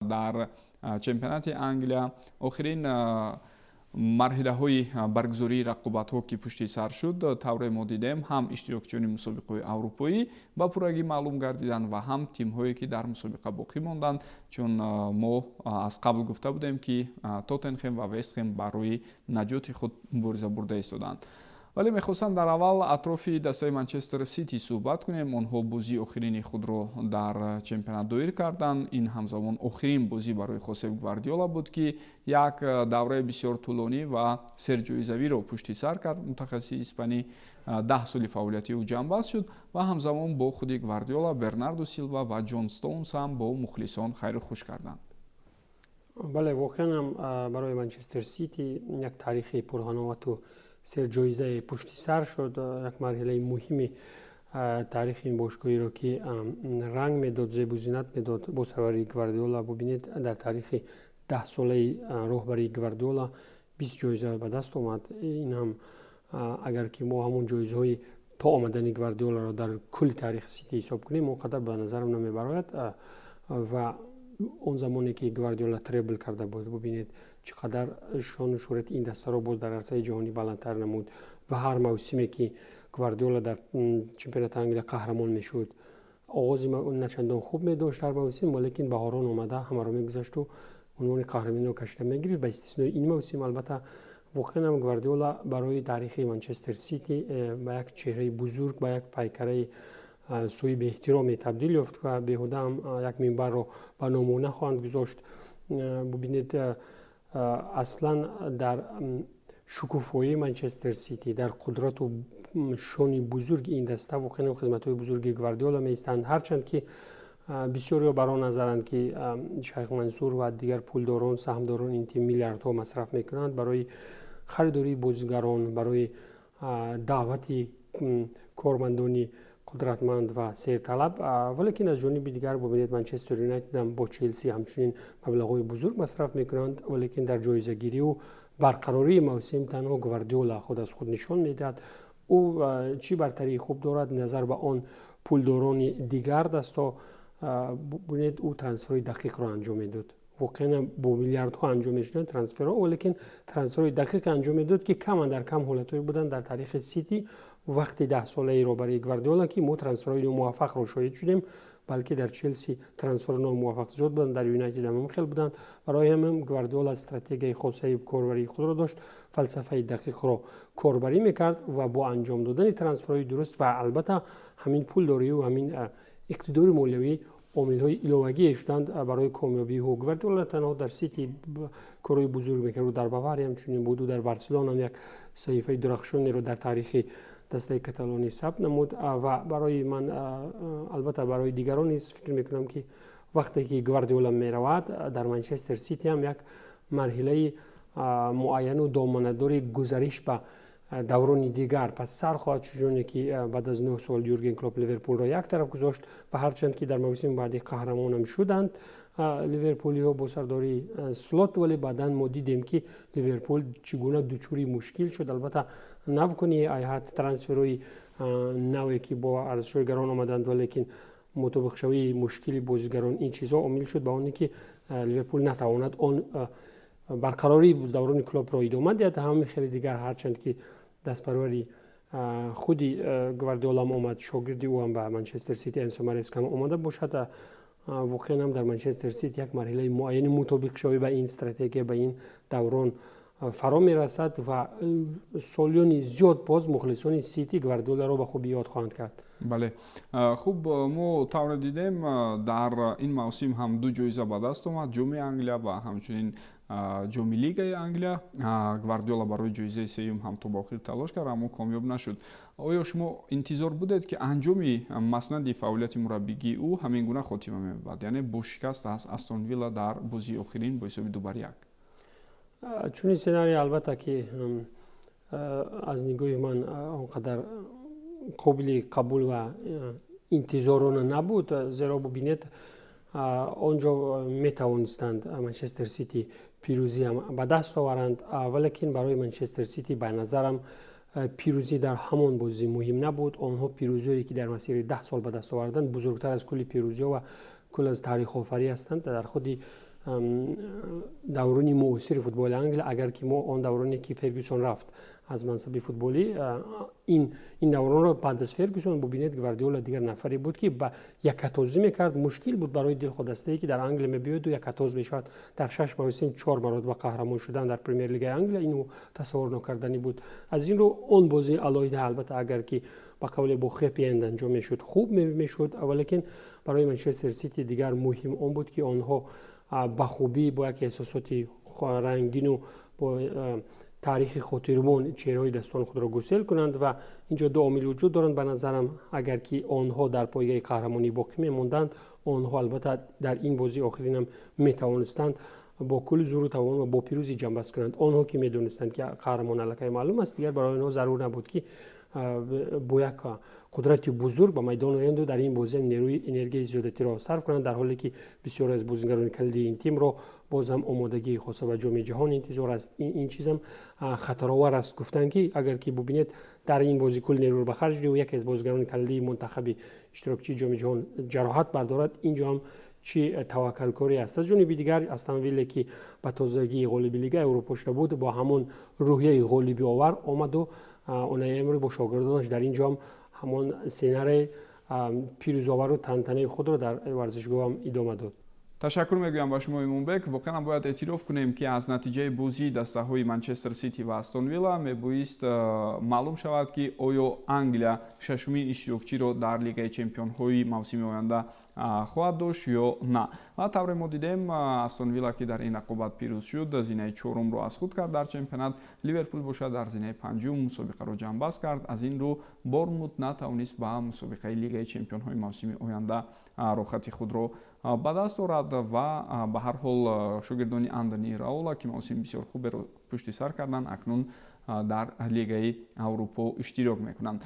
در چمپیونات انگلیا آخرین مرحله های برگزاری رقابت ها که پشت سر شد، طور ما دیدیم هم اشتراکچیان مسابقه اروپایی با پورگی معلوم گردیدن و هم تیم هایی که در مسابقه باقی ماندند، چون ما از قبل گفته بودیم که توتنهام و وست هم برای نجات خود مبارزه برده ایستادند. ولی میخواستم در اول اطراف دسته منچستر سیتی صحبت کنیم. آنها بازی آخرین خود را در چمپیونات دایر کردند. این همزمان آخرین بازی برای خوسپ گواردیولا بود که یک دوره بسیار طولانی و سرجیو ایزاوی را پشت سر کرد. متخصص اسپانی 10 سال فعالیتی او جمع بست شد و همزمان با خود گواردیولا برناردو سیلوا و جون استونز هم با مخلصان خیر و خوش کردند. بله، واقعا برای منچستر سیتی یک تاریخ پرهنوات و سرجایزه پشت سر شد. یک مرحله مهمی تاریخ این باشگاهی رو که رنگ میداد، زیب و زینت میداد با سواری گواردیولا. ببینید در تاریخ 10 ساله راهبری گواردیولا 20 جایزه به دست آمد. این هم اگر که ما همون جایزه های تا آمدن گواردیولا رو در کل تاریخ سیتی حساب کنیم اونقدر به نظرم نمیبراید. و اون زمانی که گواردیولا تریبل کرده بود، ببینید چقدر شان و شهرت این دسته رو باز در عرصه جهانی بلندتر نمود و هر موسمی که گواردیولا در چمپیونات انگلیا قهرمان میشد، آغاز اون نچندان خوب می داشت در موسم، ولیکن بهاران اومده همه رو میگذشت و عنوان قهرمانی رو کشیده میگرفت. به استثنای این موسم البته واقعا هم گواردیولا برای تاریخ منچستر سیتی به یک چهره بزرگ، به یک پیکره سوی به احترام تبدیل یافت و بیهوده هم یک منبر رو به نمونه خواهند گذاشت. ببینید اصلا در شکوفایی منچستر سیتی، در قدرت و شان بزرگ این دسته واقعا خدمت‌های بزرگ گواردیولا میستند. هرچند که بسیاری برای نظرند که شیخ منصور و دیگر پولداران، سهامداران این تیم میلیاردها مصرف میکنند برای خریداری بازیگران، برای دعوت کارمندانی قدرتمند و سرطلب. ولیکن از جانب دیگر ببینید منچستر یونایتد هم با چلسی همچنین مبلغ‌های بزرگ مصرف میکنند، ولیکن در جایزه گیری و برقراری موسم تنها گواردیولا خود از خود نشان میدهد او چی برتری خوب دارد نظر به آن پولداران دیگر دستا. ببینید او ترانسفر دقیق را انجام میداد، واقعا با میلیاردها انجام میشدن ترانسفرها، ولیکن ترانسفر دقیق انجام میداد که کم در کم حالت‌های بودن در تاریخ سیتی وقتی 10 ساله رو برای گواردیولا که ما ترانسفرهای موفق رو شاهد شدیم، بلکه در چلسی ترانسفر ناموفق زیاد بودن، در یونایتد هم خیلی بودن. برای همین گواردیولا استراتژی خاصه کاربری خود را داشت، فلسفه دقیق را کاربری میکرد و با انجام دادن ترانسفرهای درست و البته همین پولداری و همین اقتدار مالیوی عامل‌های الهه‌ای شدند برای کامیابی او. گواردیولا تنها در سیتی کارهای بزرگ میکرد و در باواریا همچنین بود و در بارسلونا هم یک صحیفه درخشانی رو در تاریخ دسته کاتالانی ثبت نمود. و برای من البته برای دیگران نیست فکر میکنم که وقتی که گواردیولا میرود در منچستر سیتی هم یک مرحله معین و دامنه‌دار گذشت به دوران دیگر پس سر خواهد شد که بعد از 9 سال یورگن کلوپ لیورپول را یک طرف گذاشت و هرچند که در موسم بعدی قهرمان هم شدند لیورپولی ها با سرداری سلوت، ولی بعداً ما دیدیم که لیورپول چگونه دچار مشکل شد. البته نو کنی ایهات ترانسفرهای نوی که با ارزشگران آمدند، ولیکن مطابق شوی مشکل بازیگران این چیزها عامل شد به اونی که لیورپول نتواند آن برقراری دوران کلوپ را ادامه دهد. همه خیلی دیگر هرچند که دستپروری خودی گواردیولا آمد، شاگردی او هم به منچستر سیتی انسو ماریسکا آمده باشد، واقعا هم در منچستر سیتی یک مرحله معین مطابق شوی به این استراتژی به این دوران فرا میرسد و سالیان زیاد باز مخلصان سیتی گواردیولا را به خوبی یاد خواهند کرد. بله، خوب ما طور دیدیم در این موسم هم 2 جایزه به دست آمد، جام انگلیا و همچنین جام لیگ انگلیا. گواردیولا برای جایزه سوم هم تا به آخر تلاش کرد اما کامیاب نشد. آیا شما انتظار بودید که انجام مسند فعالیت مربیگی او همین گونه خاتمه می‌یابد، یعنی با شکست از استون ویلا در بازی آخرین با حساب 2-1؟ چون سناریو البته که از نگاه من آنقدر قابل قبول و انتظارانه نبود، زیرا ببینید آنجا می توانستند منچستر سیتی پیروزی هم به دست آورند، ولیکن برای منچستر سیتی به نظرم پیروزی در همان بازی مهم نبود. آنها پیروزی‌هایی که در مسیر 10 سال به دست آوردند بزرگتر از کل پیروزی‌ها و کل از تاریخ آفری هستند. در خود даврони муосири футболи Англия, агар ки мо он давроне ки Фергюсон рафт аз мансаби футболӣ, ин давронро баъд аз Фергюсон бубинед Гвардиола дигар нафаре буд ки ба якатозӣ мекард. Мушкил буд барои дилходастае ки дар Англия мебиёду якатоз мешавад. Дар 6 мавсим 4 маротиба қаҳрамон шудан дар Премер Лигаи Англия, инро тасаввур накарданӣ буд. аз ин рӯ он бозии алоҳида, албатта агар ки ба қавле бо Хэппи Энд анҷом мешуд хуб мешуд, валекин барои Манчестер Сити дигар муҳим он буд ки онҳо ба хубӣ бо як эҳсосоти рангину бо таърихи хотирмон чеҳраҳои дастони худро гусел кунанд ва инҷо ду омил вуҷуд доранд. Ба назарам агар ки онҳо дар пойгаи қаҳрамонӣ боқӣ мемонданд, онҳо албатта дар ин бозии охиринам метавонистанд бо кулли зуру тавон ва бо пирӯзӣ ҷамъбаст кунанд. онҳо ки медонистанд ки қаҳрамон аллакай маълум аст, дигар барои онҳо зарур набуд ки бо як қудрати бузург ба майдон оянду дар ин бозиам нерӯи энергияи зиёдатиро сарф кунанд, дар ҳоле ки бисёре аз бозигарони калидии ин тимро бозам омодагии хоса ба ҷоми ҷаҳон интизор аст. ин чизам хатаровар аст гуфтан ки агар ки бубинед дар ин бозӣ кулли нерӯро ба харҷ диҳу яке аз бозигарони калидии мунтахаби иштирокчии ҷоми ҷаҳон ҷароҳат бардорад, инҷо ҳам чи таваккалкорӣ аст. аз ҷониби дигар Астон Вилле ки ба тозагии ғолиби Лигаи Аврупо шуда буд, бо ҳамон рӯҳияи ғолибиовар омаду Унай Эмри бо шогирдонаш дар ин ҷо ҳам ҳамон сценари пирӯзовару тантанаи худро дар варзишгоҳ ҳам идома дод. ташаккур мегӯям ба шумо Имонбек. воқеан бояд эътироф кунем ки аз натиҷаи бозии дастаҳои Манчестер Сити ва Астон Вилла мебоист маълум шавад ки оё Англия шашумин иштирокчиро дар Лигаи Чемпионҳои мавсими оянда хоҳад дошт ё на. ва тавре мо дидем Астон Вилла ки дар ин рақобат пирӯз шуд, зинаи чорумро аз худ кард дар чемпионат. Ливерпул бошад дар зинаи панҷум мусобиқаро ҷамъбаст кард. аз ин рӯ Борнмут натавонист ба мусобиқаи Лигаи Чемпионҳои мавсими оянда рохати худро ба даст орад ва ба ҳар ҳол шогирдони Андони Раола ки мавсими бисёр хуберо пушти сар карданд, акнун дар Лигаи Аврупо иштирок мекунанд.